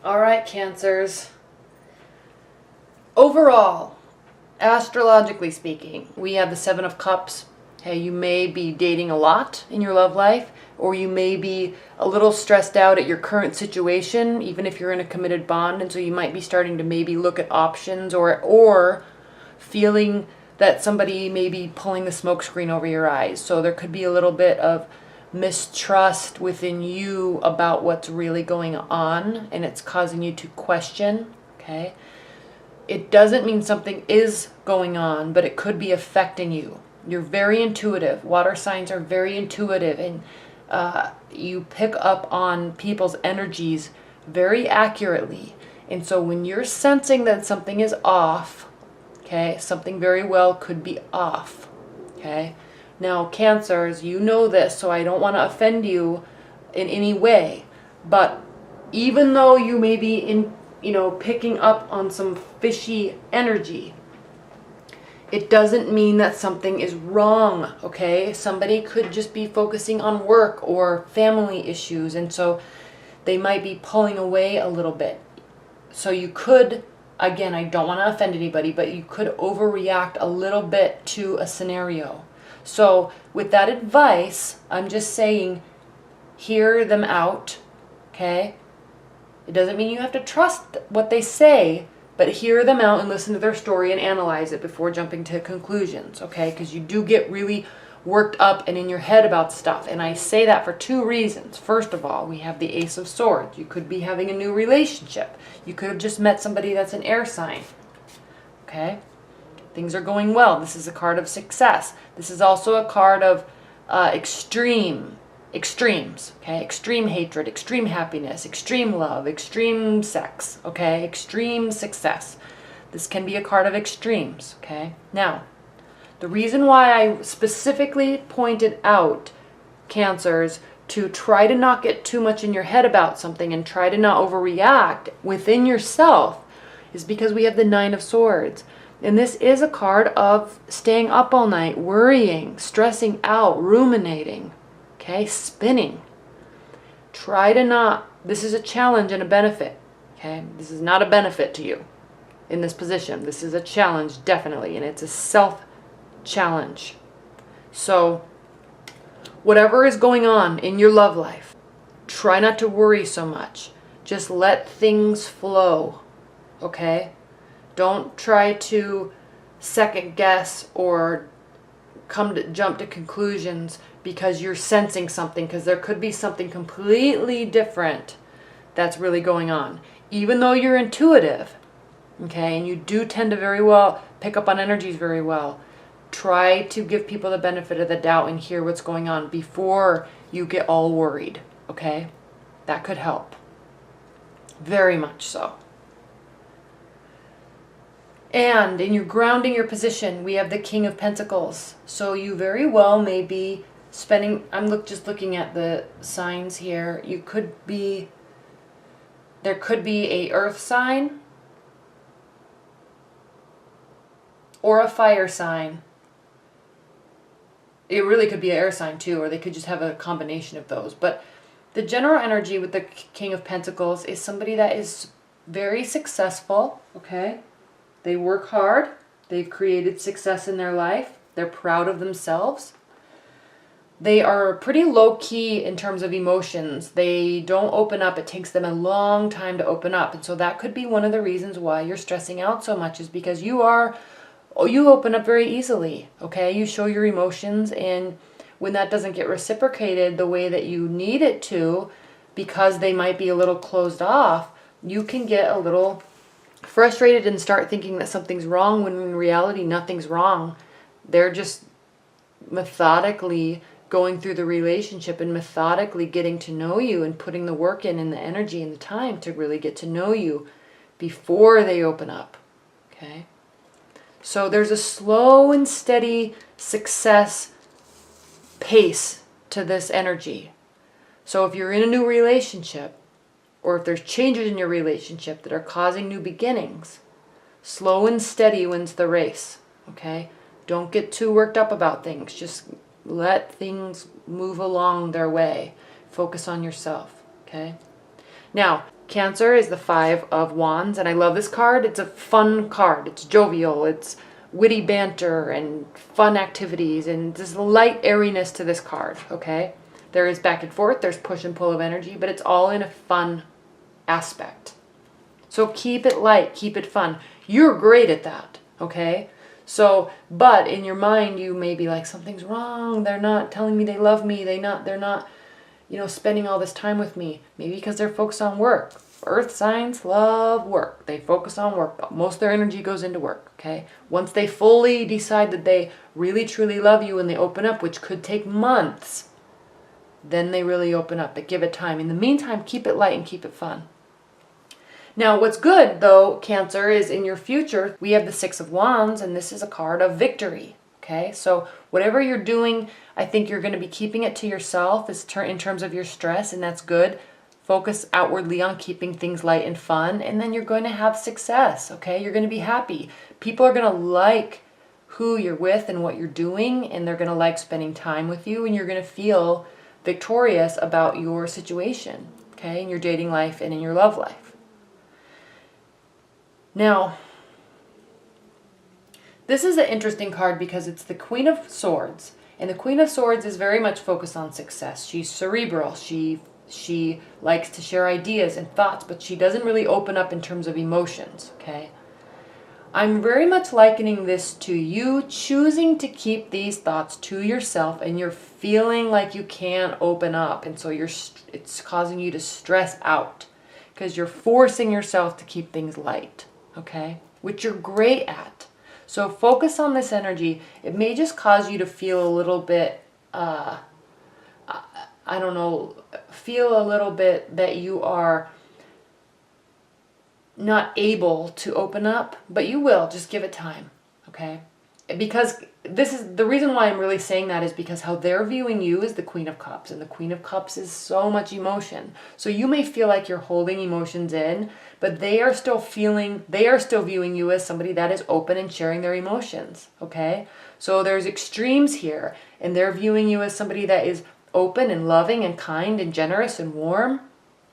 All right, Cancers. Overall, astrologically speaking, we have the Seven of Cups. Hey, you may be dating a lot in your love life, or you may be a little stressed out at your current situation, even if you're in a committed bond, and so you might be starting to maybe look at options or feeling that somebody may be pulling the smoke screen over your eyes. So there could be a little bit of mistrust within you about what's really going on, and it's causing you to question, okay? It doesn't mean something is going on, but it could be affecting you. You're very intuitive. Water signs are very intuitive, and you pick up on people's energies very accurately. And so when you're sensing that something is off, okay, something very well could be off, okay? Now, Cancers, you know this, so I don't want to offend you in any way, but even though you may be picking up on some fishy energy, it doesn't mean that something is wrong, okay? Somebody could just be focusing on work or family issues, and so they might be pulling away a little bit. So you could, again, I don't want to offend anybody, but you could overreact a little bit to a scenario. So with that advice, I'm just saying, hear them out, okay? It doesn't mean you have to trust what they say, but hear them out and listen to their story and analyze it before jumping to conclusions, okay? Because you do get really worked up and in your head about stuff. And I say that for two reasons. First of all, we have the Ace of Swords. You could be having a new relationship. You could have just met somebody that's an air sign, okay? Things are going well. This is a card of success. This is also a card of extremes, okay? Extreme hatred, extreme happiness, extreme love, extreme sex, okay? Extreme success. This can be a card of extremes, okay? Now, the reason why I specifically pointed out, Cancers, to try to not get too much in your head about something and try to not overreact within yourself is because we have the Nine of Swords. And this is a card of staying up all night, worrying, stressing out, ruminating, okay, spinning. Try to not, this is a challenge and a benefit, okay? This is not a benefit to you in this position. This is a challenge, definitely, and it's a self-challenge. So whatever is going on in your love life, try not to worry so much. Just let things flow, okay? Don't try to second guess or jump to conclusions because you're sensing something, because there could be something completely different that's really going on. Even though you're intuitive, okay, and you do tend to very well pick up on energies very well, try to give people the benefit of the doubt and hear what's going on before you get all worried, okay? That could help. Very much so. And in your grounding your position, we have the King of Pentacles. So you very well may be spending, just looking at the signs here. You could be, there could be a earth sign or a fire sign. It really could be an air sign too, or they could just have a combination of those. But the general energy with the King of Pentacles is somebody that is very successful, okay? They work hard. They've created success in their life. They're proud of themselves. They are pretty low-key in terms of emotions. They don't open up. It takes them a long time to open up. And so that could be one of the reasons why you're stressing out so much, is because you open up very easily, okay? You show your emotions, and when that doesn't get reciprocated the way that you need it to, because they might be a little closed off, you can get a little frustrated and start thinking that something's wrong, when in reality nothing's wrong. They're just methodically going through the relationship and methodically getting to know you and putting the work in and the energy and the time to really get to know you before they open up, okay? So there's a slow and steady success pace to this energy. So if you're in a new relationship, or if there's changes in your relationship that are causing new beginnings, slow and steady wins the race, okay? Don't get too worked up about things. Just let things move along their way. Focus on yourself, okay? Now, Cancer is the Five of Wands, and I love this card. It's a fun card. It's jovial. It's witty banter and fun activities, and there's a light airiness to this card, okay? There is back and forth, there's push and pull of energy, but it's all in a fun aspect. So keep it light, keep it fun. You're great at that, okay? So, but in your mind, you may be like, something's wrong. They're not telling me they love me. They're not, you know, spending all this time with me. Maybe because they're focused on work. Earth signs love work. They focus on work. Most of their energy goes into work, okay? Once they fully decide that they really, truly love you and they open up, which could take months, then they really open up. But give it time. In the meantime, keep it light and keep it fun. Now, what's good, though, Cancer, is in your future, we have the Six of Wands, and this is a card of victory, okay? So whatever you're doing, I think you're going to be keeping it to yourself in terms of your stress, and that's good. Focus outwardly on keeping things light and fun, and then you're going to have success, okay? You're going to be happy. People are going to like who you're with and what you're doing, and they're going to like spending time with you, and you're going to feel victorious about your situation, okay? In your dating life and in your love life. Now, this is an interesting card because it's the Queen of Swords, and the Queen of Swords is very much focused on success. She's cerebral. She likes to share ideas and thoughts, but she doesn't really open up in terms of emotions, okay? I'm very much likening this to you choosing to keep these thoughts to yourself, and you're feeling like you can't open up, and so it's causing you to stress out because you're forcing yourself to keep things light, okay? Which you're great at. So focus on this energy. It may just cause you to feel a little bit, I don't know, feel a little bit that you are not able to open up, but you will. Just give it time, okay? Because this is the reason why I'm really saying that is because how they're viewing you is the Queen of Cups, and the Queen of Cups is so much emotion. So you may feel like you're holding emotions in, but they are still viewing you as somebody that is open and sharing their emotions, okay? So there's extremes here, and they're viewing you as somebody that is open and loving and kind and generous and warm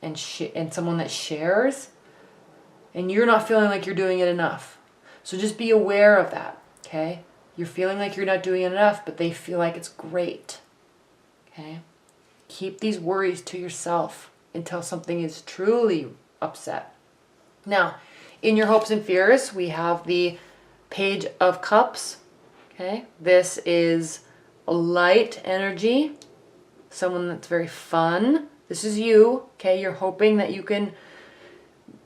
and someone that shares, and you're not feeling like you're doing it enough. So just be aware of that, okay? You're feeling like you're not doing it enough, but they feel like it's great, okay? Keep these worries to yourself until something is truly upset. Now, in your hopes and fears, we have the Page of Cups, okay? This is a light energy, someone that's very fun. This is you, okay? You're hoping that you can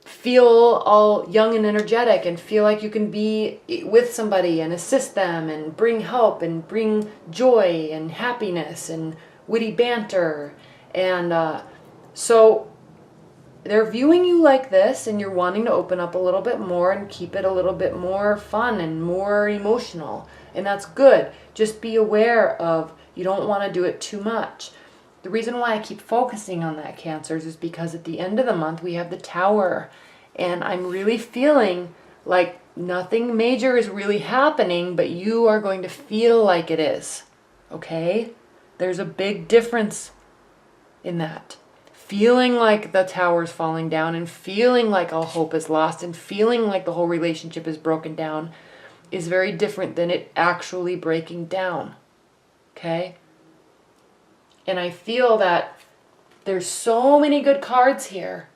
feel all young and energetic and feel like you can be with somebody and assist them and bring help and bring joy and happiness and witty banter. And so they're viewing you like this, and you're wanting to open up a little bit more and keep it a little bit more fun and more emotional. And that's good. Just be aware of, you don't want to do it too much. The reason why I keep focusing on that, Cancers, is because at the end of the month we have the Tower, and I'm really feeling like nothing major is really happening, but you are going to feel like it is, okay? There's a big difference in that. Feeling like the tower's falling down and feeling like all hope is lost and feeling like the whole relationship is broken down is very different than it actually breaking down, okay? And I feel that there's so many good cards here,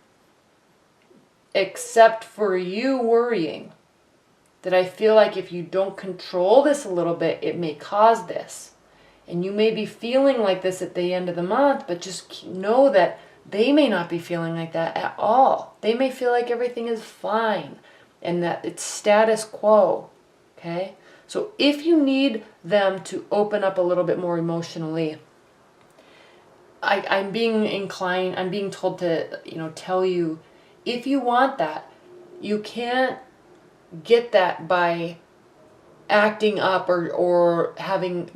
except for you worrying, that I feel like if you don't control this a little bit, it may cause this. And you may be feeling like this at the end of the month, but just know that they may not be feeling like that at all. They may feel like everything is fine and that it's status quo, okay? So if you need them to open up a little bit more emotionally, I'm being told to, tell you, if you want that, you can't get that by acting up or having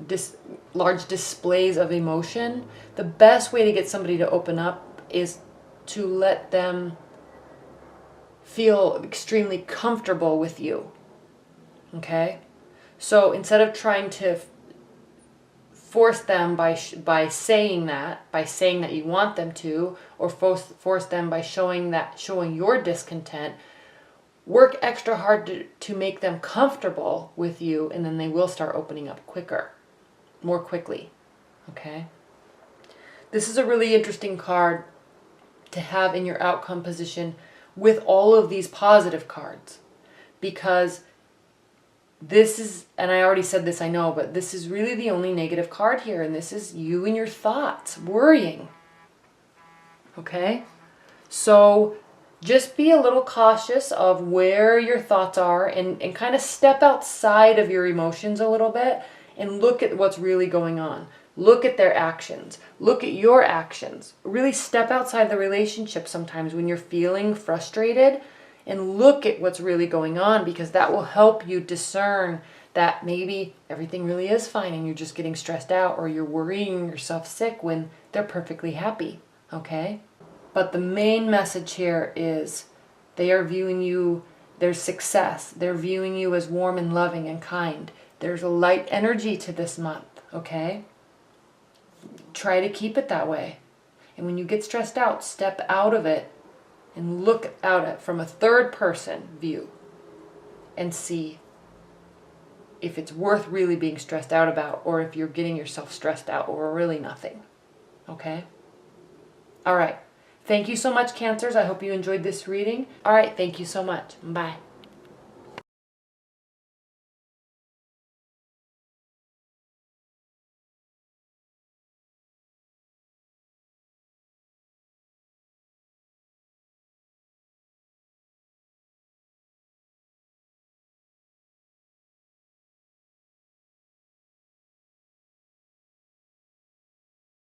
large displays of emotion. The best way to get somebody to open up is to let them feel extremely comfortable with you, okay? So instead of trying to force them by saying that you want them to, or force them by showing your discontent. Work extra hard to make them comfortable with you, and then they will start opening up more quickly. Okay? This is a really interesting card to have in your outcome position with all of these positive cards, because this is, and I already said this, I know, but this is really the only negative card here, and this is you and your thoughts worrying. Okay? So just be a little cautious of where your thoughts are, and kind of step outside of your emotions a little bit and look at what's really going on. Look at their actions. Look at your actions. Really step outside the relationship sometimes when you're feeling frustrated, and look at what's really going on, because that will help you discern that maybe everything really is fine and you're just getting stressed out, or you're worrying yourself sick when they're perfectly happy. Okay? But the main message here is they are viewing you, their success. They're viewing you as warm and loving and kind. There's a light energy to this month. Okay? Try to keep it that way. And when you get stressed out, step out of it and look at it from a third person view and see if it's worth really being stressed out about, or if you're getting yourself stressed out over really nothing. Okay? All right. Thank you so much, Cancers. I hope you enjoyed this reading. All right. Thank you so much. Bye.